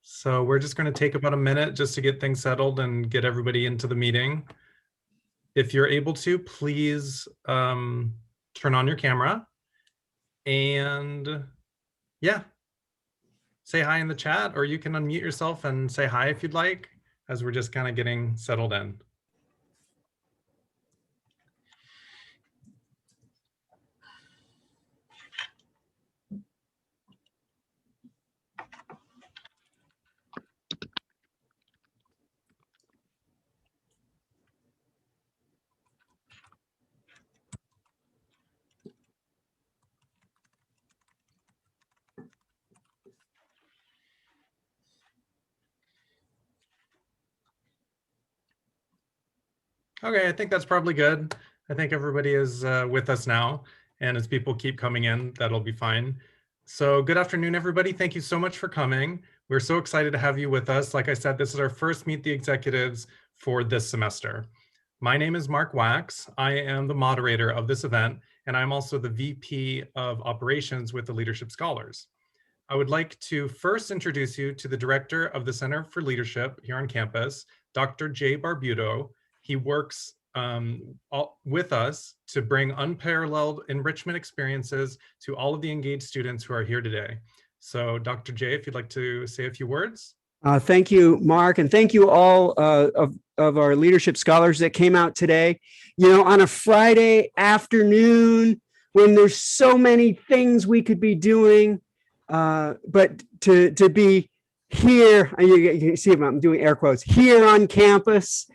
So we're just going to take about a minute just to get things settled and get everybody into the meeting. If you're able to, please turn on your camera and say hi in the chat, or you can unmute yourself and say hi if you'd like, as we're just kind of getting settled in. Okay, I think that's probably good. I think everybody is with us now, and as people keep coming in, that'll be fine. So good afternoon, everybody. Thank you so much for coming. We're so excited to have you with us. Like I said, this is our first Meet the Executives for this semester. My name is Mark Wax. I am the moderator of this event, and I'm also the VP of Operations with the Leadership Scholars. I would like to first introduce you to the Director of the Center for Leadership here on campus, Dr. Jay Barbuto. He works with us to bring unparalleled enrichment experiences to all of the engaged students who are here today. So Dr. Jay, if you'd like to say a few words. Thank you, Mark, and thank you all of our leadership scholars that came out today. You know, on a Friday afternoon when there's so many things we could be doing, but to be here, you see I'm doing air quotes, here on campus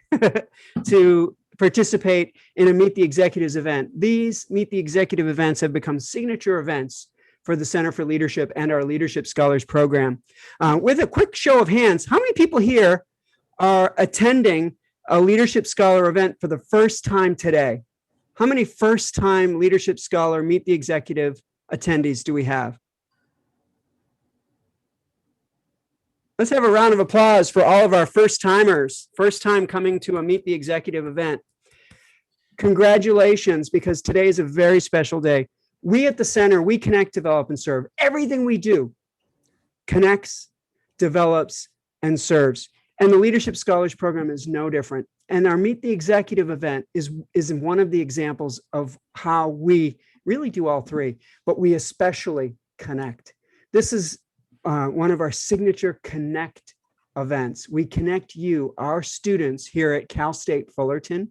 to participate in a Meet the Executives event. These Meet the Executive events have become signature events for the Center for Leadership and our Leadership Scholars program. With a quick show of hands, how many people here are attending a Leadership Scholar event for the first time today? How many first-time Leadership Scholar Meet the Executive attendees do we have? Let's have a round of applause for all of our first-timers, first time coming to a Meet the Executive event. Congratulations, because today is a very special day. We at the center, we connect, develop, and serve. Everything we do connects, develops, and serves. And the Leadership Scholars Program is no different. And our Meet the Executive event is one of the examples of how we really do all three, but we especially connect. This is one of our signature Connect events. We connect you, our students here at Cal State Fullerton,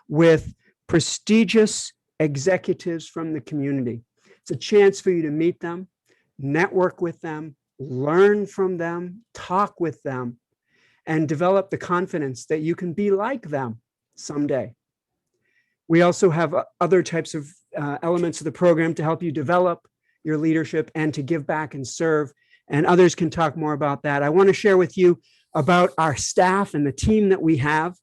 with prestigious executives from the community. It's a chance for you to meet them, network with them, learn from them, talk with them, and develop the confidence that you can be like them someday. We also have other types of elements of the program to help you develop your leadership and to give back and serve, and others can talk more about that. I want to share with you about our staff and the team that we have.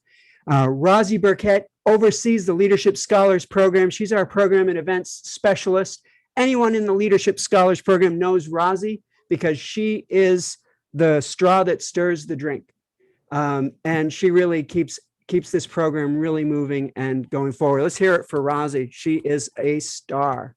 Rosie Burkett oversees the Leadership Scholars Program. She's our program and events specialist. Anyone in the Leadership Scholars Program knows Rosie because she is the straw that stirs the drink. And she really keeps this program really moving and going forward. Let's hear it for Rosie. She is a star.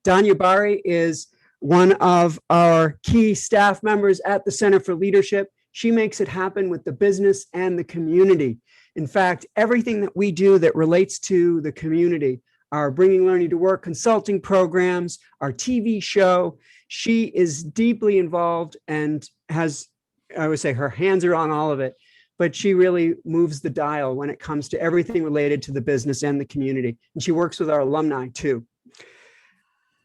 Danya Bari is one of our key staff members at the Center for Leadership. She makes it happen with the business and the community. In fact, everything that we do that relates to the community, our Bringing Learning to Work consulting programs, our TV show, she is deeply involved and has, I would say, her hands are on all of it, but she really moves the dial when it comes to everything related to the business and the community. And she works with our alumni too.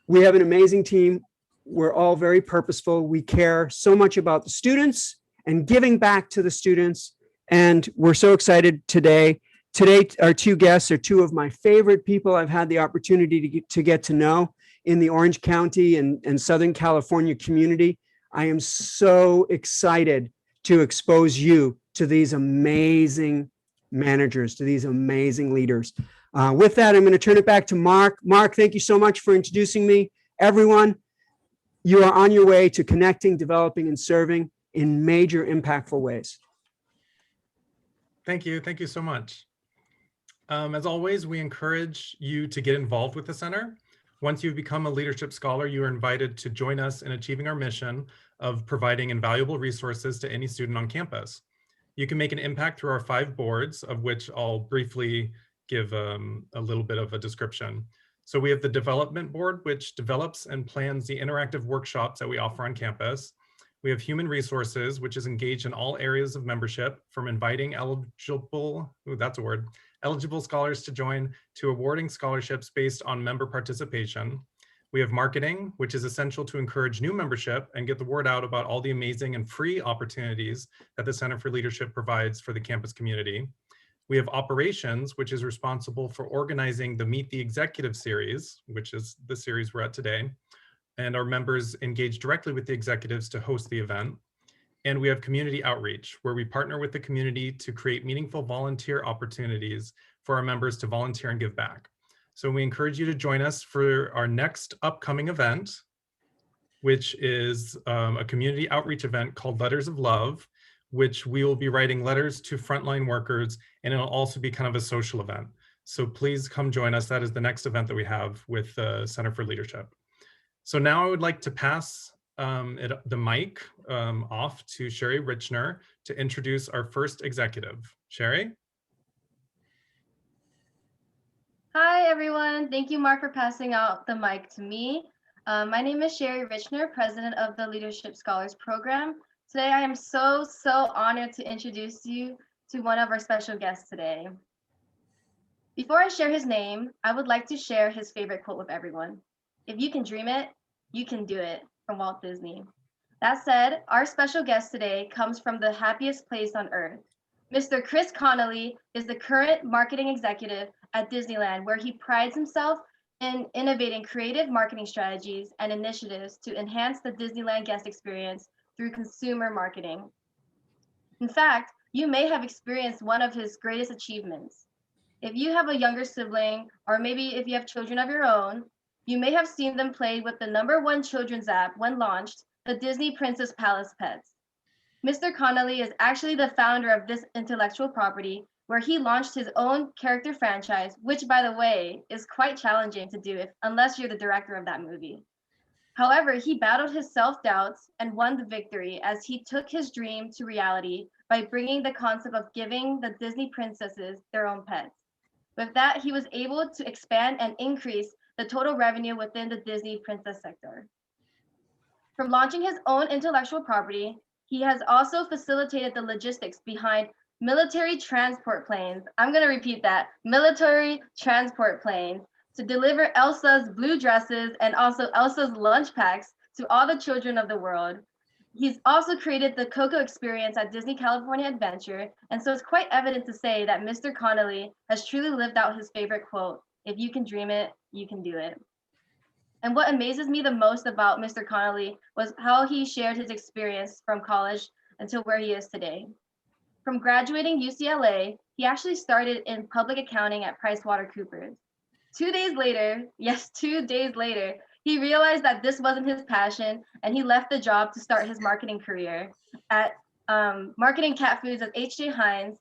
We have an amazing team. We're all very purposeful. We care so much about the students and giving back to the students. And we're so excited today. Today, our two guests are two of my favorite people I've had the opportunity to get to know in the Orange County and Southern California community. I am so excited to expose you to these amazing managers, to these amazing leaders. With that, I'm going to turn it back to Mark. Mark, thank you so much for introducing me. Everyone, you are on your way to connecting, developing, and serving in major impactful ways. Thank you. Thank you so much. As always, we encourage you to get involved with the center. Once you've become a leadership scholar, you are invited to join us in achieving our mission of providing invaluable resources to any student on campus. You can make an impact through our 5 boards, of which I'll briefly give a little bit of a description. So we have the development board, which develops and plans the interactive workshops that we offer on campus. We have human resources, which is engaged in all areas of membership, from inviting eligible, that's a word, eligible scholars to join, to awarding scholarships based on member participation. We have marketing, which is essential to encourage new membership and get the word out about all the amazing and free opportunities that the Center for Leadership provides for the campus community. We have operations, which is responsible for organizing the Meet the Executive series, which is the series we're at today. And our members engage directly with the executives to host the event. And we have community outreach, where we partner with the community to create meaningful volunteer opportunities for our members to volunteer and give back. So we encourage you to join us for our next upcoming event, which is a community outreach event called Letters of Love, which we will be writing letters to frontline workers, and it'll also be kind of a social event. So please come join us. That is the next event that we have with the Center for Leadership. So now I would like to pass the mic off to Sherry Richner to introduce our first executive. Sherry? Hi, everyone. Thank you, Mark, for passing out the mic to me. My name is Sherry Richner, president of the Leadership Scholars Program. Today, I am so honored to introduce you to one of our special guests today. Before I share his name, I would like to share his favorite quote with everyone. If you can dream it, you can do it, from Walt Disney. That said, our special guest today comes from the happiest place on earth. Mr. Chris Connolly is the current marketing executive at Disneyland, where he prides himself in innovating creative marketing strategies and initiatives to enhance the Disneyland guest experience through consumer marketing. In fact, you may have experienced one of his greatest achievements. If you have a younger sibling, or maybe if you have children of your own, you may have seen them play with the #1 children's app when launched, the Disney Princess Palace Pets. Mr. Connolly is actually the founder of this intellectual property, where he launched his own character franchise, which, by the way, is quite challenging to do unless you're the director of that movie. However, he battled his self-doubts and won the victory as he took his dream to reality by bringing the concept of giving the Disney princesses their own pets. With that, he was able to expand and increase the total revenue within the Disney princess sector. From launching his own intellectual property, he has also facilitated the logistics behind military transport planes. I'm going to repeat that, military transport planes, to deliver Elsa's blue dresses and also Elsa's lunch packs to all the children of the world. He's also created the Coco experience at Disney California Adventure, and so it's quite evident to say that Mr. Connolly has truly lived out his favorite quote, if you can dream it, you can do it. And what amazes me the most about Mr. Connolly was how he shared his experience from college until where he is today. From graduating UCLA, he actually started in public accounting at PricewaterhouseCoopers. 2 days later, yes, 2 days later, he realized that this wasn't his passion, and he left the job to start his marketing career at marketing cat foods at H.J. Heinz,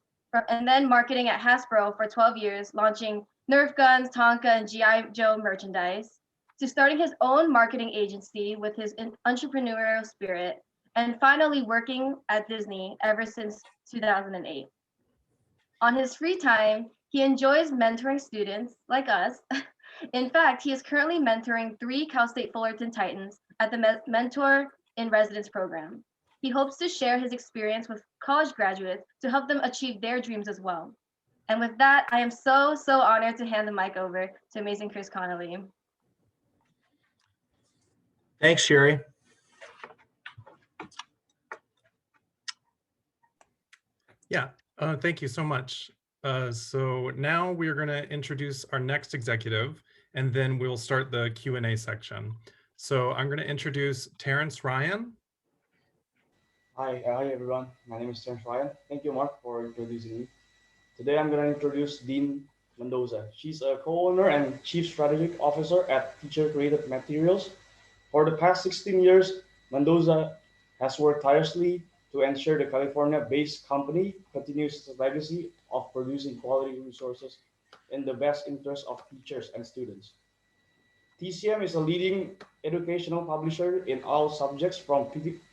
and then marketing at Hasbro for 12 years, launching Nerf guns, Tonka, and G.I. Joe merchandise, to starting his own marketing agency with his entrepreneurial spirit, and finally working at Disney ever since 2008. On his free time, he enjoys mentoring students like us. In fact, he is currently mentoring 3 Cal State Fullerton Titans at the Mentor in Residence program. He hopes to share his experience with college graduates to help them achieve their dreams as well. And with that, I am so honored to hand the mic over to amazing Chris Connolly. Thanks, Sherry. Yeah, thank you so much. So now we're going to introduce our next executive, and then we'll start the Q&A section. So I'm going to introduce Terrence Ryan. Hi everyone. My name is Deanne Ryan. Thank you, Mark, for introducing me. Today I'm going to introduce Deanne Mendoza. She's a co-owner and chief strategic officer at Teacher Creative Materials. For the past 16 years, Mendoza has worked tirelessly to ensure the California-based company continues its legacy of producing quality resources in the best interest of teachers and students. TCM is a leading educational publisher in all subjects from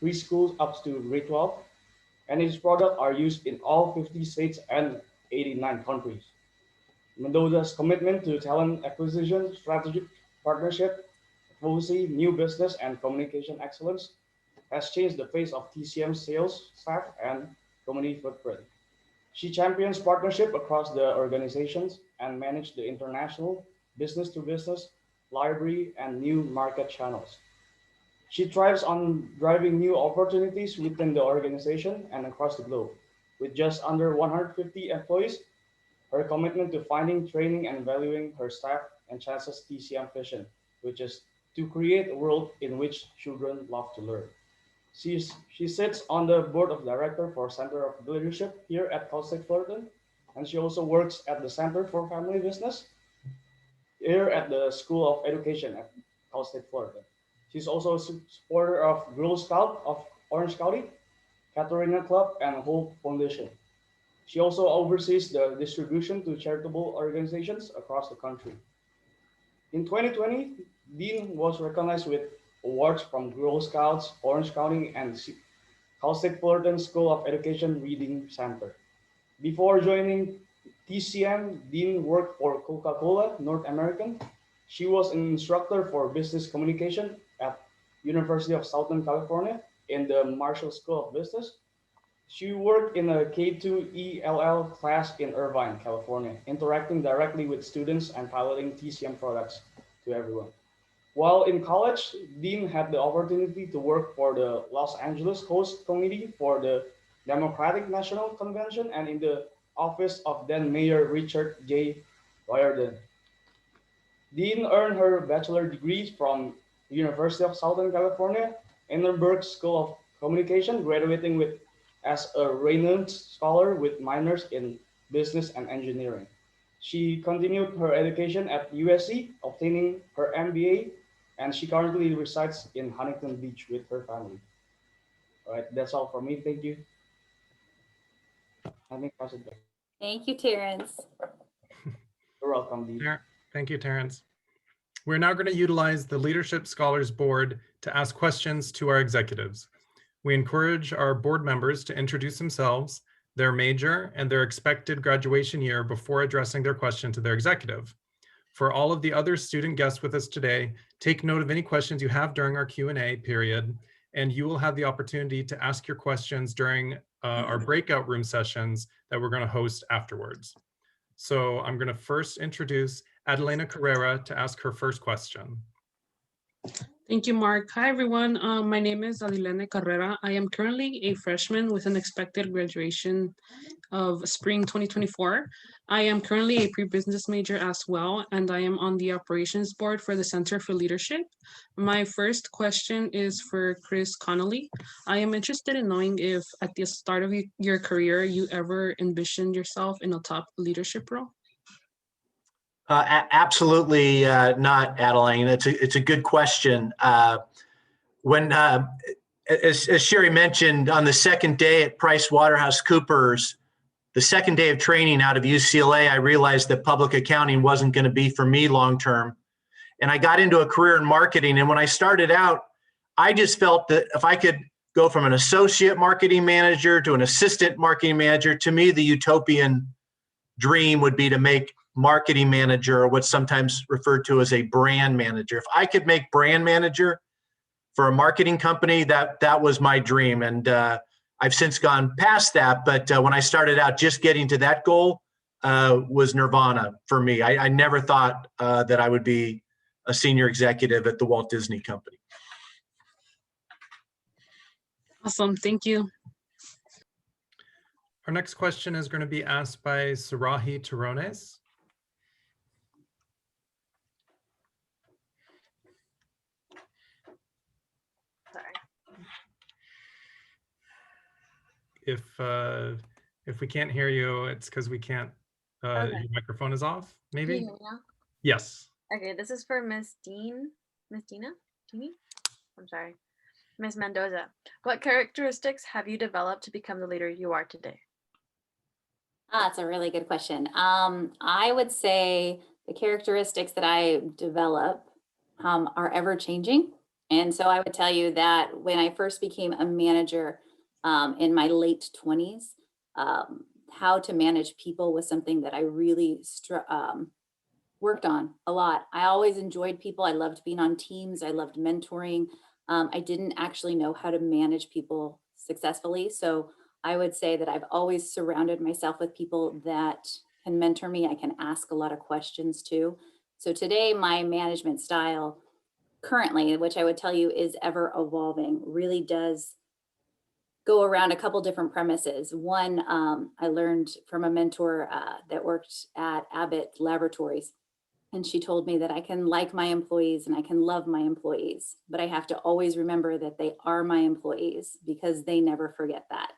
preschool up to grade 12, and its products are used in all 50 states and 89 countries. Mendoza's commitment to talent acquisition, strategic partnership, advocacy, new business, and communication excellence has changed the face of TCM's sales staff and community footprint. She champions partnership across the organizations and managed the international business-to-business, library, and new market channels. She thrives on driving new opportunities within the organization and across the globe. With just under 150 employees, her commitment to finding, training, and valuing her staff enhances TCM vision, which is to create a world in which children love to learn. She sits on the board of directors for Center of Leadership here at Cal State Fullerton, and she also works at the Center for Family Business here at the School of Education at Cal State Fullerton. She's also a supporter of Girl Scout of Orange County, Catarina Club, and Hope Foundation. She also oversees the distribution to charitable organizations across the country. In 2020, Dean was recognized with awards from Girl Scouts, Orange County, and Cal State Fullerton School of Education Reading Center. Before joining TCM, Dean worked for Coca-Cola North American. She was an instructor for business communication at University of Southern California in the Marshall School of Business. She worked in a K2 ELL class in Irvine, California, interacting directly with students and piloting TCM products to everyone. While in college, Dean had the opportunity to work for the Los Angeles Host Committee for the Democratic National Convention and in the office of then Mayor Richard J. Riordan. Dean earned her bachelor degree from University of Southern California, Annenberg School of Communication, graduating with as a renowned scholar with minors in business and engineering. She continued her education at USC, obtaining her MBA, and she currently resides in Huntington Beach with her family. All right, that's all for me. Thank you. I think pass it back. Thank you, Terrence. You're welcome, Dean. Thank you, Terrence. We're now going to utilize the Leadership Scholars Board to ask questions to our executives. We encourage our board members to introduce themselves, their major, and their expected graduation year before addressing their question to their executive. For all of the other student guests with us today, take note of any questions you have during our Q&A period, and you will have the opportunity to ask your questions during our breakout room sessions that we're going to host afterwards. So I'm going to first introduce Adelena Carrera to ask her first question. Thank you, Mark. Hi, everyone. My name is Adilene Carrera. I am currently a freshman with an expected graduation of spring 2024. I am currently a pre-business major as well, and I am on the operations board for the Center for Leadership. My first question is for Chris Connolly. I am interested in knowing if at the start of your career, you ever envisioned yourself in a top leadership role? Absolutely not, Adeline. It's a good question. When, as Sherry mentioned, on the second day at PricewaterhouseCoopers, the second day of training out of UCLA, I realized that public accounting wasn't going to be for me long term. And I got into a career in marketing. And when I started out, I just felt that if I could go from an associate marketing manager to an assistant marketing manager, to me, the utopian dream would be to make marketing manager, or what's sometimes referred to as a brand manager. If I could make brand manager for a marketing company, that was my dream. And I've since gone past that. But when I started out, just getting to that goal was nirvana for me. I never thought that I would be a senior executive at the Walt Disney Company. Awesome. Thank you. Our next question is going to be asked by Sarahi Turones. If we can't hear you, it's because we can't. Okay. Your microphone is off. Maybe. Can you hear me now? Yes. Okay, this is for Miss Dina? I'm sorry. Miss Mendoza. What characteristics have you developed to become the leader you are today? That's a really good question. I would say the characteristics that I develop are ever changing. And so I would tell you that when I first became a manager in my late 20s, how to manage people was something that I really worked on a lot. I always enjoyed people. I loved being on teams. I loved mentoring. I didn't actually know how to manage people successfully. So I would say that I've always surrounded myself with people that can mentor me. I can ask a lot of questions too. So today, my management style currently, which I would tell you is ever evolving, really does go around a couple different premises. One, I learned from a mentor that worked at Abbott Laboratories. And she told me that I can like my employees and I can love my employees, but I have to always remember that they are my employees because they never forget that.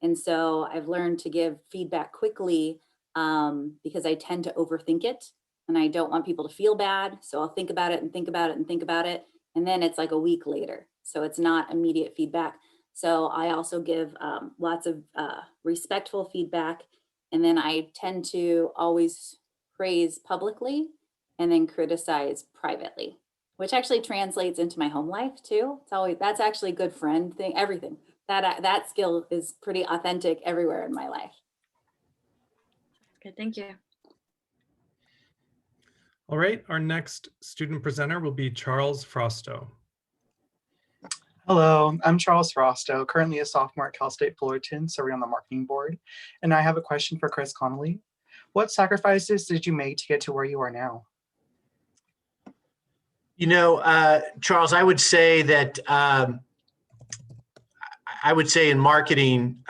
And so I've learned to give feedback quickly because I tend to overthink it and I don't want people to feel bad. So I'll think about it and think about it and think about it. And then it's like a week later. So it's not immediate feedback. So I also give lots of respectful feedback. And then I tend to always praise publicly and then criticize privately, which actually translates into my home life too. It's always, that's actually a good friend thing, everything. That skill is pretty authentic everywhere in my life. Okay, thank you. All right, our next student presenter will be Charles Frosto. Hello, I'm Charles Frosto, currently a sophomore at Cal State Fullerton, serving on the marketing board. And I have a question for Chris Connolly. What sacrifices did you make to get to where you are now? You know, Charles, I would say that in marketing,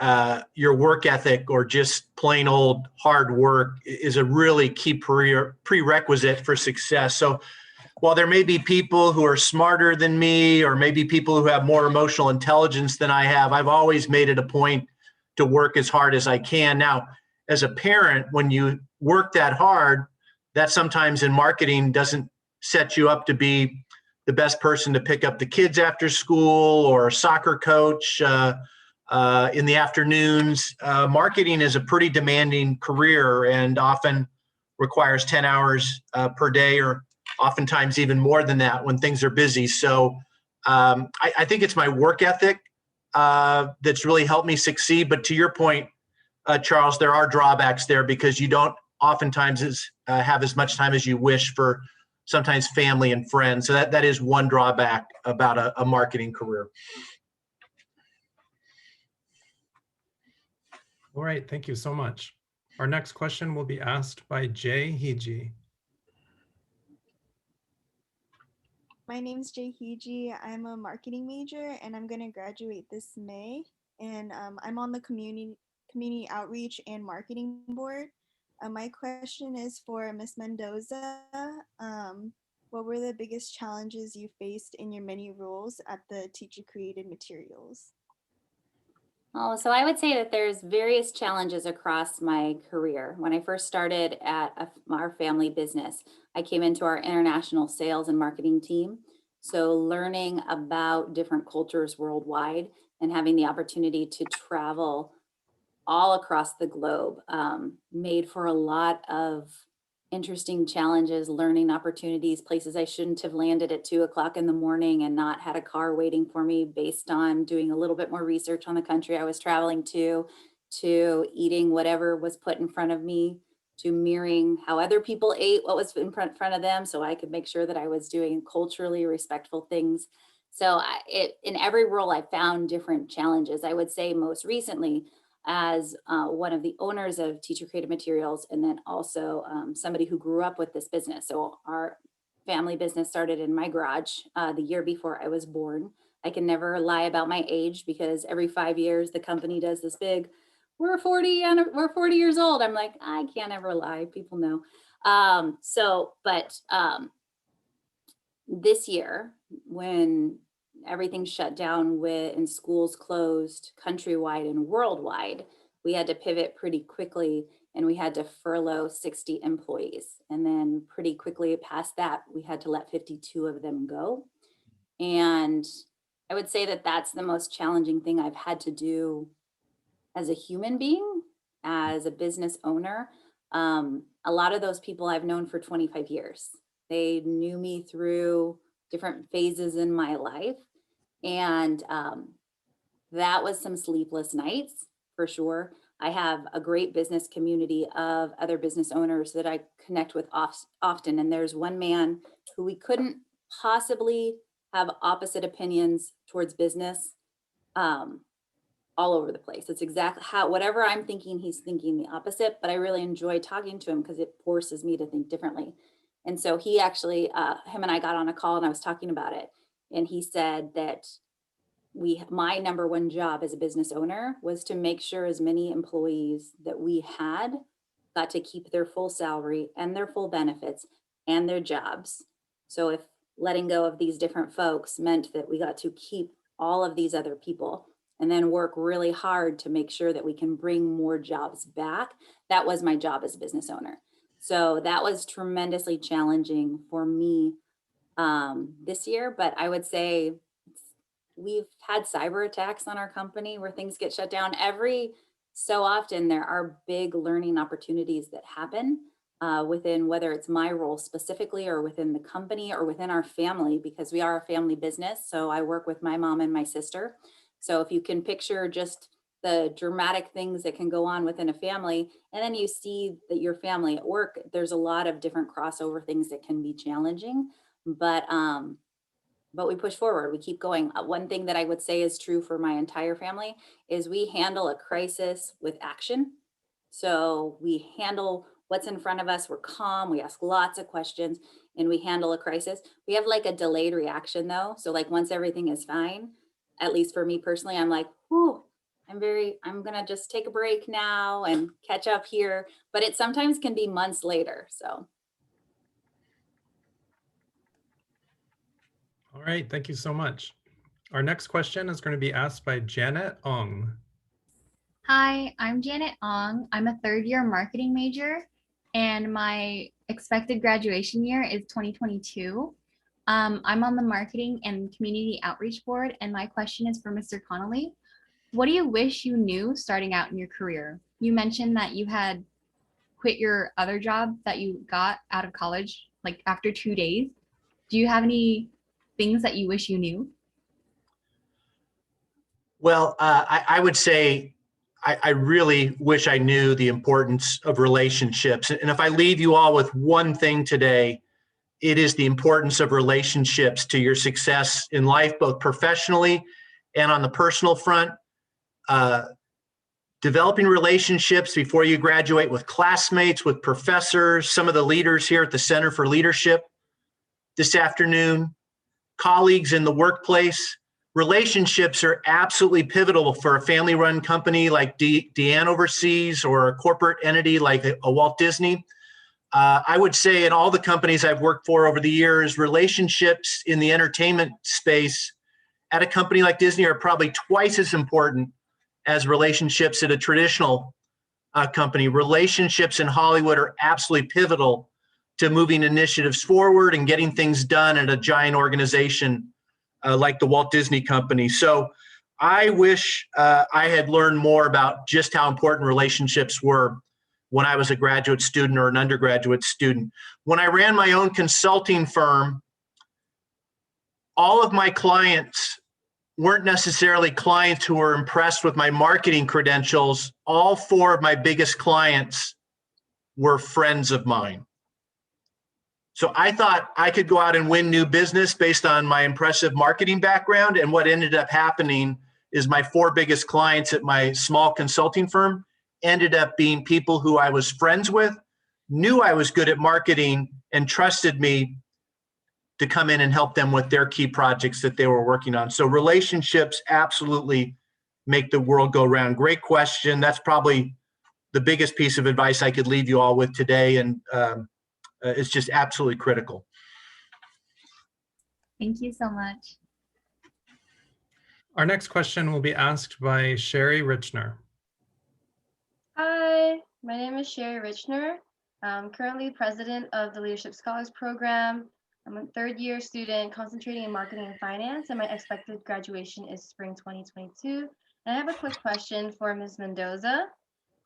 your work ethic or just plain old hard work is a really key prerequisite for success. So while there may be people who are smarter than me, or maybe people who have more emotional intelligence than I have, I've always made it a point to work as hard as I can. Now, as a parent, when you work that hard, that sometimes in marketing doesn't set you up to be the best person to pick up the kids after school or a soccer coach in the afternoons. Marketing is a pretty demanding career and often requires 10 hours per day, or oftentimes even more than that when things are busy. So I think it's my work ethic that's really helped me succeed. But to your point, Charles, there are drawbacks there because you don't oftentimes have as much time as you wish for sometimes family and friends. So that is one drawback about a marketing career. All right, thank you so much. Our next question will be asked by Jay Hiji. My name's Jay Hiji. I'm a marketing major and I'm going to graduate this May. And I'm on the community outreach and marketing board. My question is for Ms. Mendoza. What were the biggest challenges you faced in your many roles at the Teacher Created Materials? Oh, so I would say that there's various challenges across my career. When I first started at our family business, I came into our international sales and marketing team. So learning about different cultures worldwide and having the opportunity to travel all across the globe made for a lot of interesting challenges, learning opportunities, places I shouldn't have landed at 2 o'clock in the morning and not had a car waiting for me based on doing a little bit more research on the country I was traveling to eating whatever was put in front of me, to mirroring how other people ate what was in front of them so I could make sure that I was doing culturally respectful things. So in every role, I found different challenges. I would say most recently, as one of the owners of Teacher Created Materials, and then also somebody who grew up with this business. So our family business started in my garage the year before I was born. I can never lie about my age because every 5 years the company does this big, we're 40 years old. I'm like, I can't ever lie. People know. This year, when everything shut down and schools closed countrywide and worldwide, we had to pivot pretty quickly and we had to furlough 60 employees. And then pretty quickly past that, we had to let 52 of them go. And I would say that that's the most challenging thing I've had to do as a human being, as a business owner. A lot of those people I've known for 25 years. They knew me through different phases in my life. And that was some sleepless nights for sure. I have a great business community of other business owners that I connect with often. And there's one man who we couldn't possibly have opposite opinions towards business all over the place. It's exactly how, whatever I'm thinking, he's thinking the opposite, but I really enjoy talking to him because it forces me to think differently. And so he actually, him and I got on a call and I was talking about it. And he said that my number one job as a business owner was to make sure as many employees that we had got to keep their full salary and their full benefits and their jobs. So if letting go of these different folks meant that we got to keep all of these other people and then work really hard to make sure that we can bring more jobs back, that was my job as a business owner. So that was tremendously challenging for me this year, but I would say we've had cyber attacks on our company where things get shut down. Every so often there are big learning opportunities that happen within, whether it's my role specifically or within the company or within our family, because we are a family business. So I work with my mom and my sister. So if you can picture just the dramatic things that can go on within a family, and then you see that your family at work, there's a lot of different crossover things that can be challenging, but we push forward, we keep going. One thing that I would say is true for my entire family is we handle a crisis with action. So we handle what's in front of us, we're calm, we ask lots of questions, and we handle a crisis. We have like a delayed reaction though. So like once everything is fine, at least for me personally, I'm like, whew, I'm gonna just take a break now and catch up here. But it sometimes can be months later, so. All right, thank you so much. Our next question is going to be asked by Janet Ong. Hi, I'm Janet Ong. I'm a third-year marketing major, and my expected graduation year is 2022. I'm on the marketing and community outreach board, and my question is for Mr. Connolly. What do you wish you knew starting out in your career? You mentioned that you had quit your other job that you got out of college, like after 2 days. Do you have any things that you wish you knew? Well, I would say I really wish I knew the importance of relationships. And if I leave you all with one thing today, it is the importance of relationships to your success in life, both professionally and on the personal front. Developing relationships before you graduate with classmates, with professors, some of the leaders here at the Center for Leadership this afternoon, colleagues in the workplace. Relationships are absolutely pivotal for a family-run company like Deanne oversees, or a corporate entity like a Walt Disney. I would say in all the companies I've worked for over the years, relationships in the entertainment space at a company like Disney are probably twice as important as relationships at a traditional company. Relationships in Hollywood are absolutely pivotal to moving initiatives forward and getting things done at a giant organization like the Walt Disney Company. So I wish I had learned more about just how important relationships were when I was a graduate student or an undergraduate student. When I ran my own consulting firm, all of my clients weren't necessarily clients who were impressed with my marketing credentials. All 4 of my biggest clients were friends of mine. So I thought I could go out and win new business based on my impressive marketing background. And what ended up happening is my 4 biggest clients at my small consulting firm ended up being people who I was friends with, knew I was good at marketing, and trusted me to come in and help them with their key projects that they were working on. So relationships absolutely make the world go round. Great question. That's probably the biggest piece of advice I could leave you all with today. And it's just absolutely critical. Thank you so much. Our next question will be asked by Sherry Richner. Hi, my name is Sherry Richner. I'm currently president of the Leadership Scholars Program. I'm a third-year student concentrating in marketing and finance, and my expected graduation is spring 2022. And I have a quick question for Ms. Mendoza.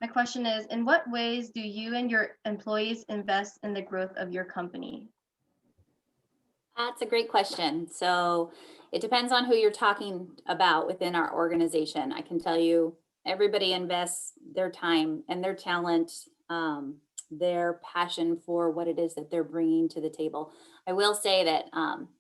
My question is, in what ways do you and your employees invest in the growth of your company? That's a great question. So it depends on who you're talking about within our organization. I can tell you everybody invests their time and their talent, their passion for what it is that they're bringing to the table. I will say that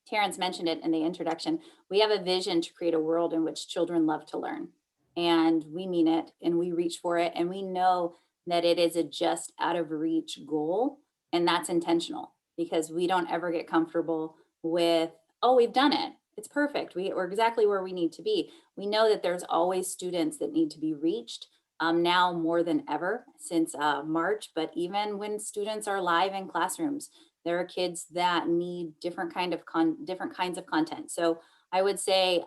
Terrence mentioned it in the introduction. We have a vision to create a world in which children love to learn. And we mean it and we reach for it. And we know that it is a just out of reach goal. And that's intentional because we don't ever get comfortable with, oh, we've done it. It's perfect. We're exactly where we need to be. We know that there's always students that need to be reached now more than ever since March, but even when students are live in classrooms, there are kids that need different kinds of content. So I would say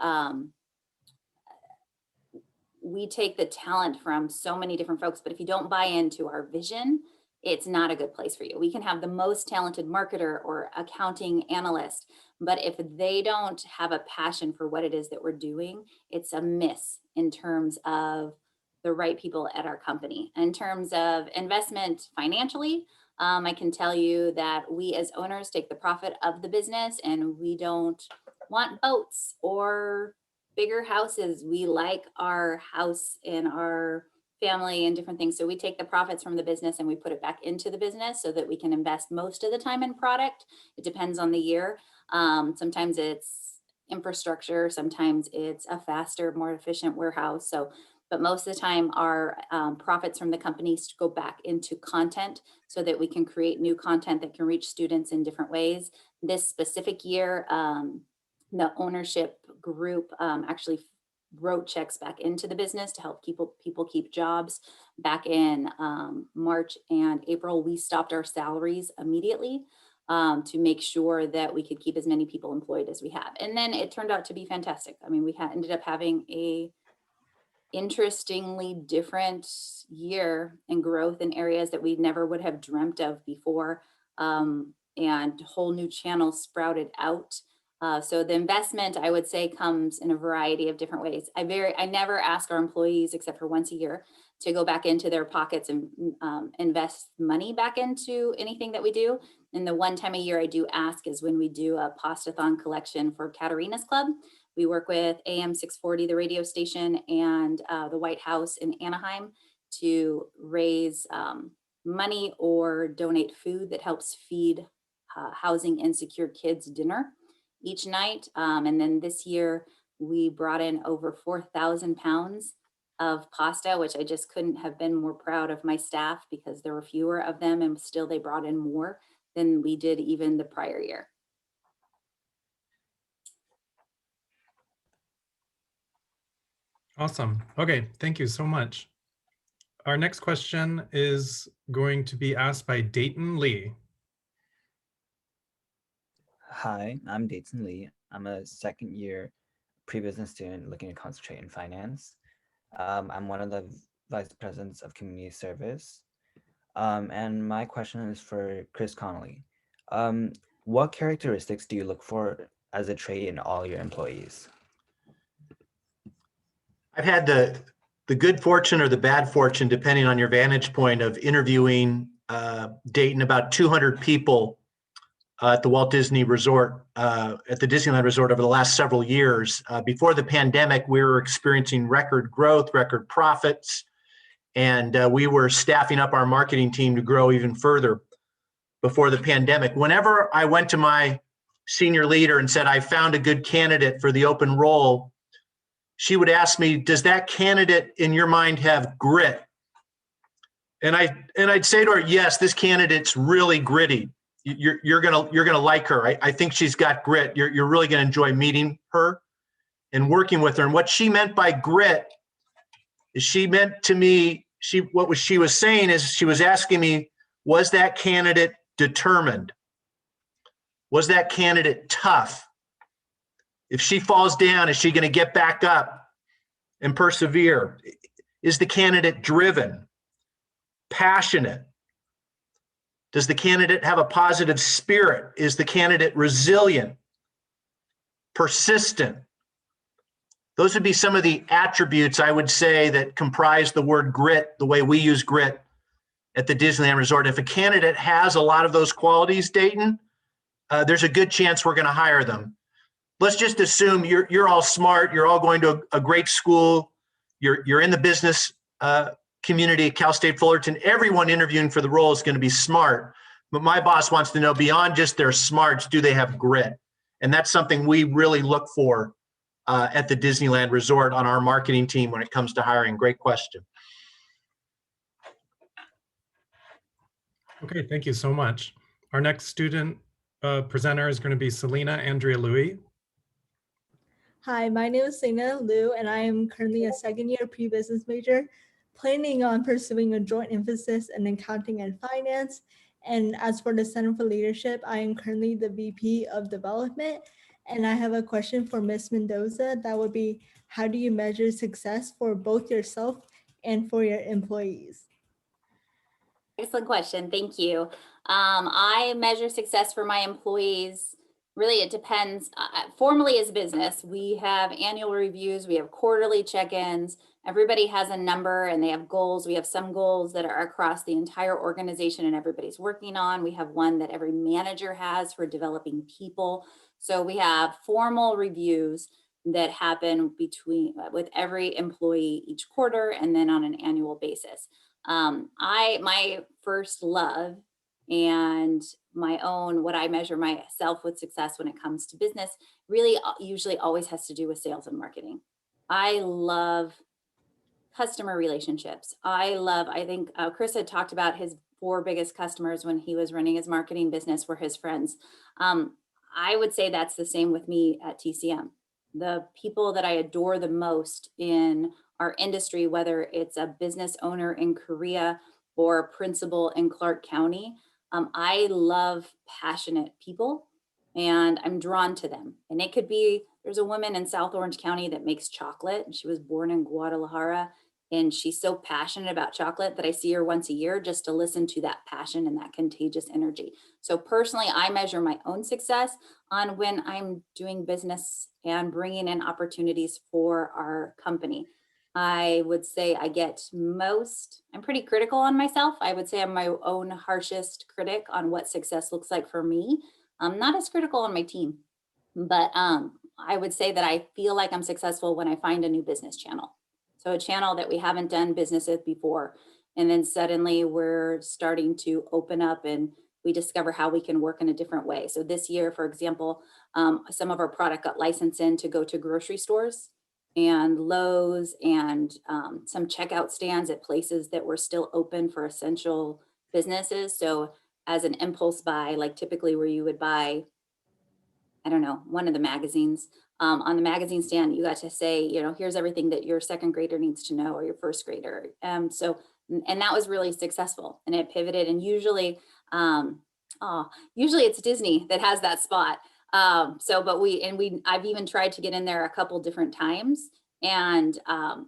we take the talent from so many different folks, but if you don't buy into our vision, it's not a good place for you. We can have the most talented marketer or accounting analyst, but if they don't have a passion for what it is that we're doing, it's a miss in terms of the right people at our company. In terms of investment financially, I can tell you that we as owners take the profit of the business and we don't want boats or bigger houses. We like our house and our family and different things. So we take the profits from the business and we put it back into the business so that we can invest most of the time in product. It depends on the year. Sometimes it's infrastructure, sometimes it's a faster, more efficient warehouse. But most of the time our profits from the companies go back into content so that we can create new content that can reach students in different ways. This specific year, the ownership group actually wrote checks back into the business to help people keep jobs. Back in March and April, we stopped our salaries immediately to make sure that we could keep as many people employed as we have. And then it turned out to be fantastic. I mean, we ended up having a interestingly different year and growth in areas that we never would have dreamt of before, and whole new channels sprouted out. So the investment, I would say, comes in a variety of different ways. I never ask our employees, except for once a year, to go back into their pockets and invest money back into anything that we do. And the one time a year I do ask is when we do a Pastathon collection for Katarina's Club. We work with AM 640, the radio station, and the White House in Anaheim to raise money or donate food that helps feed housing insecure kids dinner each night. And then this year we brought in over 4,000 pounds of pasta, which I just couldn't have been more proud of my staff because there were fewer of them and still they brought in more than we did even the prior year. Awesome. Okay, thank you so much. Our next question is going to be asked by Dayton Lee. Hi, I'm Dayton Lee. I'm a second year pre-business student looking to concentrate in finance. I'm one of the vice presidents of community service. And my question is for Chris Connolly. What characteristics do you look for as a trait in all your employees? I've had the good fortune or the bad fortune, depending on your vantage point, of interviewing Dayton about 200 people at the Walt Disney Resort, at the Disneyland Resort over the last several years. Before the pandemic, we were experiencing record growth, record profits, and we were staffing up our marketing team to grow even further before the pandemic. Whenever I went to my senior leader and said, I found a good candidate for the open role, she would ask me, does that candidate in your mind have grit? And I'd say to her, yes, this candidate's really gritty. You're gonna like her. I think she's got grit. You're really gonna enjoy meeting her and working with her. And what she meant by grit is she meant to me, she was saying is she was asking me, was that candidate determined? Was that candidate tough? If she falls down, is she going to get back up and persevere? Is the candidate driven, passionate? Does the candidate have a positive spirit? Is the candidate resilient, persistent? Those would be some of the attributes I would say that comprise the word grit, the way we use grit at the Disneyland Resort. If a candidate has a lot of those qualities, Dayton, there's a good chance we're going to hire them. Let's just assume you're all smart. You're all going to a great school. You're in the business community at Cal State Fullerton. Everyone interviewing for the role is going to be smart. But my boss wants to know, beyond just their smarts, do they have grit? And that's something we really look for at the Disneyland Resort on our marketing team when it comes to hiring. Great question. Okay, thank you so much. Our next student presenter is going to be Selena Andrea Louie. Hi, my name is Selena Liu, and I am currently a second-year pre-business major, planning on pursuing a joint emphasis in accounting and finance. And as for the Center for Leadership, I am currently the VP of Development. And I have a question for Ms. Mendoza. That would be, how do you measure success for both yourself and for your employees? Excellent question. Thank you. I measure success for my employees. Really, it depends. Formally as a business, we have annual reviews, we have quarterly check-ins. Everybody has a number and they have goals. We have some goals that are across the entire organization and everybody's working on. We have one that every manager has for developing people. So we have formal reviews that happen with every employee each quarter and then on an annual basis. My first love and my own, what I measure myself with success when it comes to business, really usually always has to do with sales and marketing. I love customer relationships. I think Chris had talked about his 4 biggest customers when he was running his marketing business were his friends. I would say that's the same with me at TCM. The people that I adore the most in our industry, whether it's a business owner in Korea or a principal in Clark County, I love passionate people and I'm drawn to them. And it could be, there's a woman in South Orange County that makes chocolate. She was born in Guadalajara and she's so passionate about chocolate that I see her once a year just to listen to that passion and that contagious energy. So personally, I measure my own success on when I'm doing business and bringing in opportunities for our company. I would say I'm pretty critical on myself. I would say I'm my own harshest critic on what success looks like for me. I'm not as critical on my team, but I would say that I feel like I'm successful when I find a new business channel. So a channel that we haven't done business with before. And then suddenly we're starting to open up and we discover how we can work in a different way. So this year, for example, some of our product got licensed in to go to grocery stores and Lowe's and some checkout stands at places that were still open for essential businesses. So as an impulse buy, like typically where you would buy, I don't know, one of the magazines, on the magazine stand, you got to say, here's everything that your second grader needs to know or your first grader. And that was really successful and it pivoted. And usually it's Disney that has that spot. I've even tried to get in there a couple different times and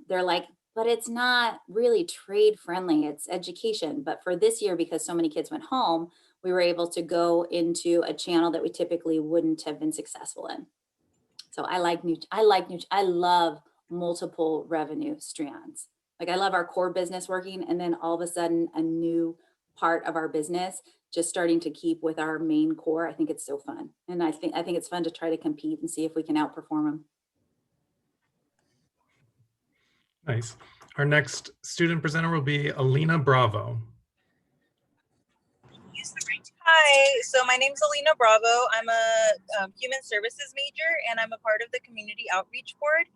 they're like, but it's not really trade friendly, it's education. But for this year, because so many kids went home, we were able to go into a channel that we typically wouldn't have been successful in. So I love multiple revenue strands. Like I love our core business working and then all of a sudden a new part of our business just starting to keep with our main core. I think it's so fun. And I think it's fun to try to compete and see if we can outperform them. Nice. Our next student presenter will be Alina Bravo. Hi, so my name is Alina Bravo. I'm a human services major and I'm a part of the community outreach board.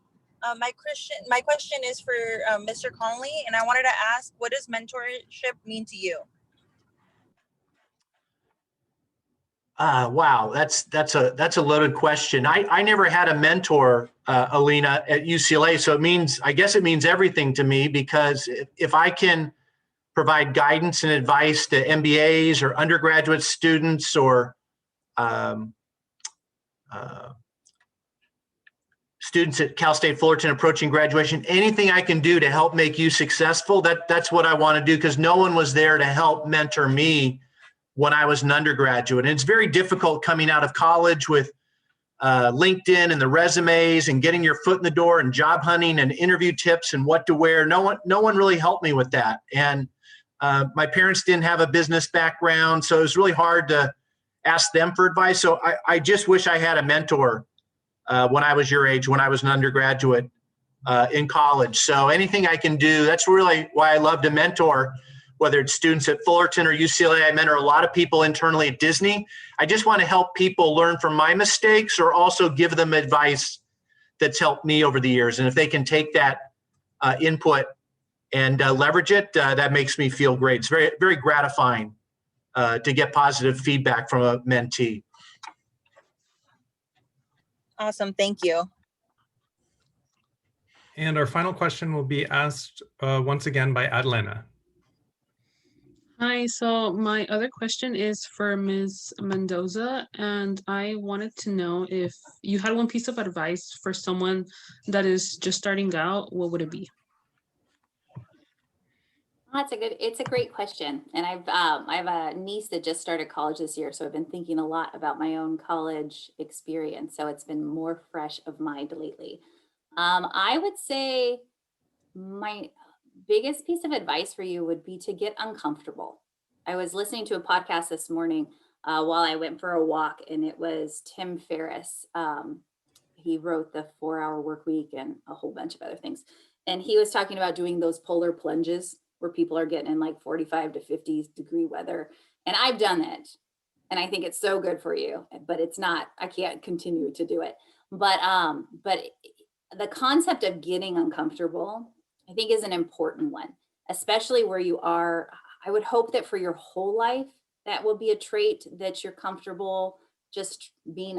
My question is for Mr. Connolly, and I wanted to ask, what does mentorship mean to you? Wow, that's a loaded question. I never had a mentor, Alina, at UCLA, so I guess it means everything to me, because if I can provide guidance and advice to MBAs or undergraduate students or students at Cal State Fullerton approaching graduation, anything I can do to help make you successful, that's what I want to do, because no one was there to help mentor me when I was an undergraduate. And it's very difficult coming out of college with LinkedIn and the resumes and getting your foot in the door and job hunting and interview tips and what to wear. No one really helped me with that. And my parents didn't have a business background, so it was really hard to ask them for advice. So I just wish I had a mentor when I was your age, when I was an undergraduate in college. So anything I can do, that's really why I love to mentor, whether it's students at Fullerton or UCLA. I mentor a lot of people internally at Disney. I just want to help people learn from my mistakes or also give them advice that's helped me over the years. And if they can take that input and leverage it, that makes me feel great. It's very, very gratifying to get positive feedback from a mentee. Awesome. Thank you. And our final question will be asked once again by Adelena. Hi, so my other question is for Ms. Mendoza, and I wanted to know if you had one piece of advice for someone that is just starting out, what would it be? It's a great question. And I have a niece that just started college this year. So I've been thinking a lot about my own college experience. So it's been more fresh of mind lately. I would say my biggest piece of advice for you would be to get uncomfortable. I was listening to a podcast this morning while I went for a walk, and it was Tim Ferriss. He wrote the 4-Hour Work Week and a whole bunch of other things. And he was talking about doing those polar plunges where people are getting in like 45 to 50 degree weather. And I've done it. And I think it's so good for you, but it's not, I can't continue to do it. But the concept of getting uncomfortable, I think, is an important one, especially where you are. I would hope that for your whole life, that will be a trait that you're comfortable just being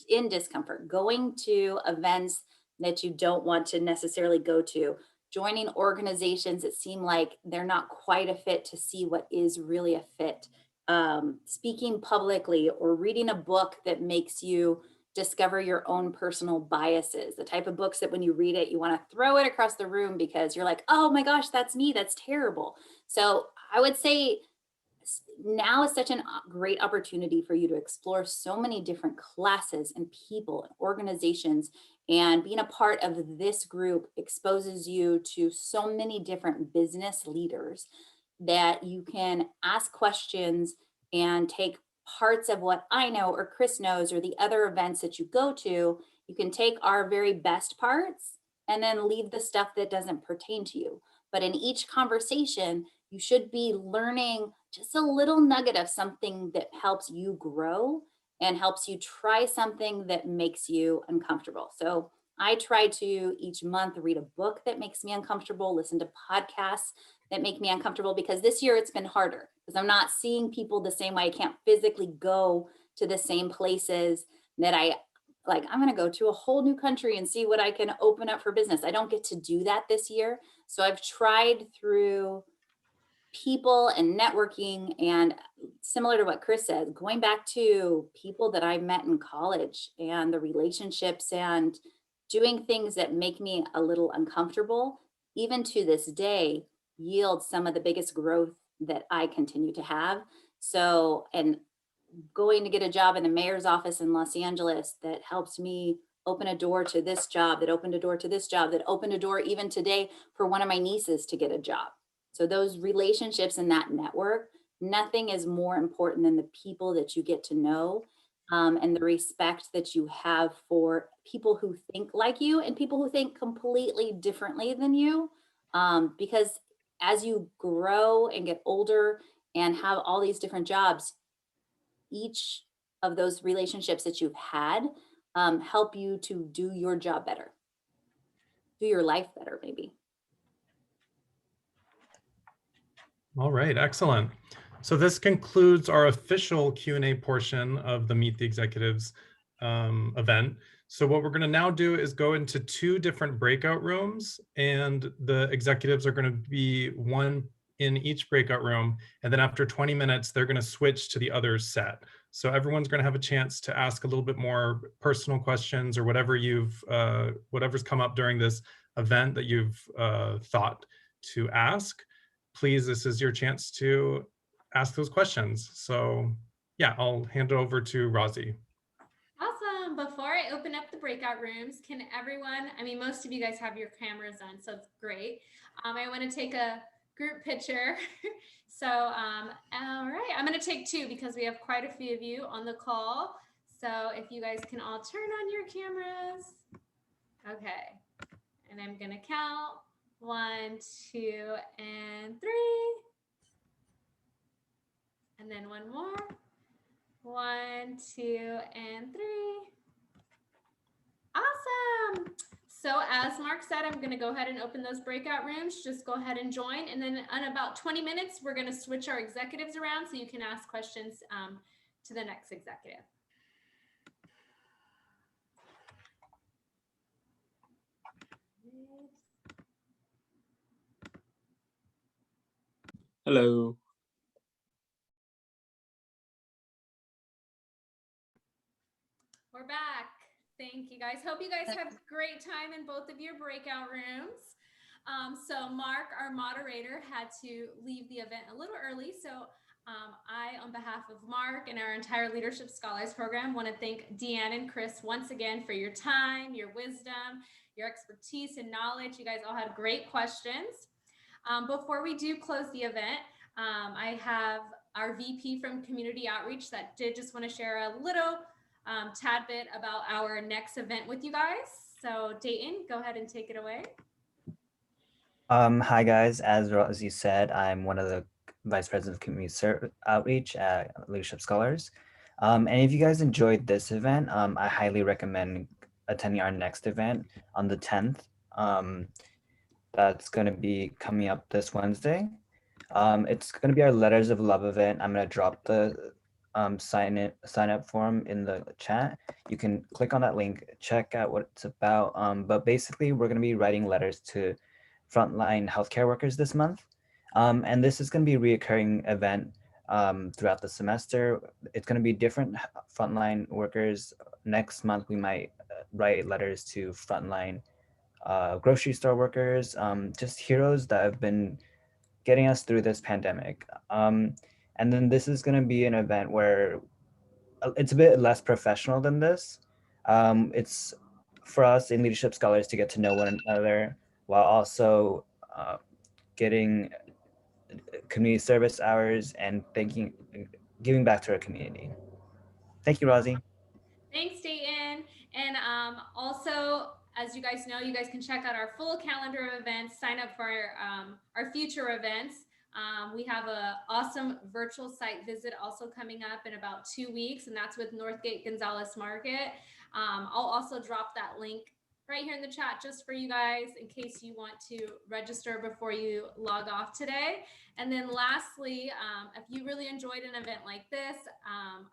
in discomfort, going to events that you don't want to necessarily go to, joining organizations that seem like they're not quite a fit to see what is really a fit, speaking publicly or reading a book that makes you discover your own personal biases, the type of books that when you read it, you want to throw it across the room because you're like, oh my gosh, that's me, that's terrible. So I would say now is such a great opportunity for you to explore so many different classes and people and organizations, and being a part of this group exposes you to so many different business leaders that you can ask questions and take parts of what I know or Chris knows or the other events that you go to. You can take our very best parts and then leave the stuff that doesn't pertain to you. But in each conversation, you should be learning just a little nugget of something that helps you grow and helps you try something that makes you uncomfortable. So I try to each month read a book that makes me uncomfortable, listen to podcasts that make me uncomfortable, because this year it's been harder because I'm not seeing people the same way. I can't physically go to the same places that I'm going to go to a whole new country and see what I can open up for business. I don't get to do that this year. So I've tried through people and networking, and similar to what Chris said, going back to people that I met in college and the relationships and doing things that make me a little uncomfortable, even to this day, yield some of the biggest growth that I continue to have. So, and going to get a job in the mayor's office in Los Angeles that helps me open a door to this job, that opened a door to this job, that opened a door even today for one of my nieces to get a job. So those relationships and that network, nothing is more important than the people that you get to know, and the respect that you have for people who think like you and people who think completely differently than you. Because as you grow and get older and have all these different jobs, each of those relationships that you've had help you to do your job better, do your life better, maybe. All right, excellent. So this concludes our official Q&A portion of the Meet the Executives event. So what we're going to now do is go into 2 different breakout rooms, and the executives are going to be one in each breakout room. And then after 20 minutes, they're going to switch to the other set. So everyone's going to have a chance to ask a little bit more personal questions or whatever whatever's come up during this event that you've thought to ask. Please, this is your chance to ask those questions. So yeah, I'll hand it over to Razi. Awesome. Before I open up the breakout rooms, can everyone, I mean, most of you guys have your cameras on, so it's great. I want to take a group picture. So, all right, I'm going to take 2 because we have quite a few of you on the call. So if you guys can all turn on your cameras. Okay. And I'm going to count 1, 2, and 3. And then one more. 1, 2, and 3. Awesome. So as Mark said, I'm going to go ahead and open those breakout rooms. Just go ahead and join. And then in about 20 minutes, we're going to switch our executives around so you can ask questions to the next executive. Hello. We're back. Thank you guys. Hope you guys had a great time in both of your breakout rooms. So Mark, our moderator, had to leave the event a little early. So I, on behalf of Mark and our entire Leadership Scholars Program, want to thank Deanne and Chris once again for your time, your wisdom, your expertise and knowledge. You guys all had great questions. Before we do close the event, I have our VP from Community Outreach that did just want to share a little tad bit about our next event with you guys. So Dayton, go ahead and take it away. Hi guys, as you said, I'm one of the Vice President of Community Outreach at Leadership Scholars. And if you guys enjoyed this event, I highly recommend attending our next event on the 10th. That's going to be coming up this Wednesday. It's going to be our Letters of Love event. I'm going to drop the sign up form in the chat. You can click on that link, check out what it's about. But basically, we're going to be writing letters to frontline healthcare workers this month. And this is going to be a reoccurring event throughout the semester. It's going to be different frontline workers. Next month, we might write letters to frontline grocery store workers, just heroes that have been getting us through this pandemic. And then this is going to be an event where it's a bit less professional than this. It's for us in Leadership Scholars to get to know one another while also getting community service hours and giving back to our community. Thank you, Rosie. Thanks, Dayton. And also, as you guys know, you guys can check out our full calendar of events, sign up for our future events. We have an awesome virtual site visit also coming up in about 2 weeks, and that's with Northgate Gonzalez Market. I'll also drop that link right here in the chat just for you guys in case you want to register before you log off today. And then lastly, if you really enjoyed an event like this,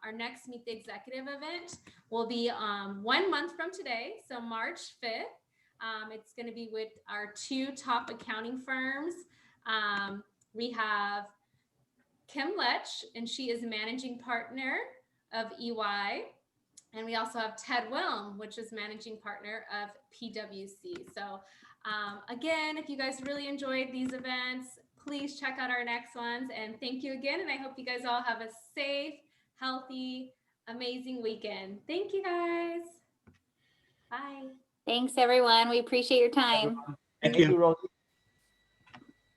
our next Meet the Executive event will be 1 month from today, so March 5th. It's going to be with our 2 top accounting firms. We have Kim Lech, and she is managing partner of EY. And we also have Ted Wilm, which is managing partner of PwC. So again, if you guys really enjoyed these events, please check out our next ones. And thank you again. And I hope you guys all have a safe, healthy, amazing weekend. Thank you guys. Bye. Thanks, everyone. We appreciate your time. Thank you, Rosie.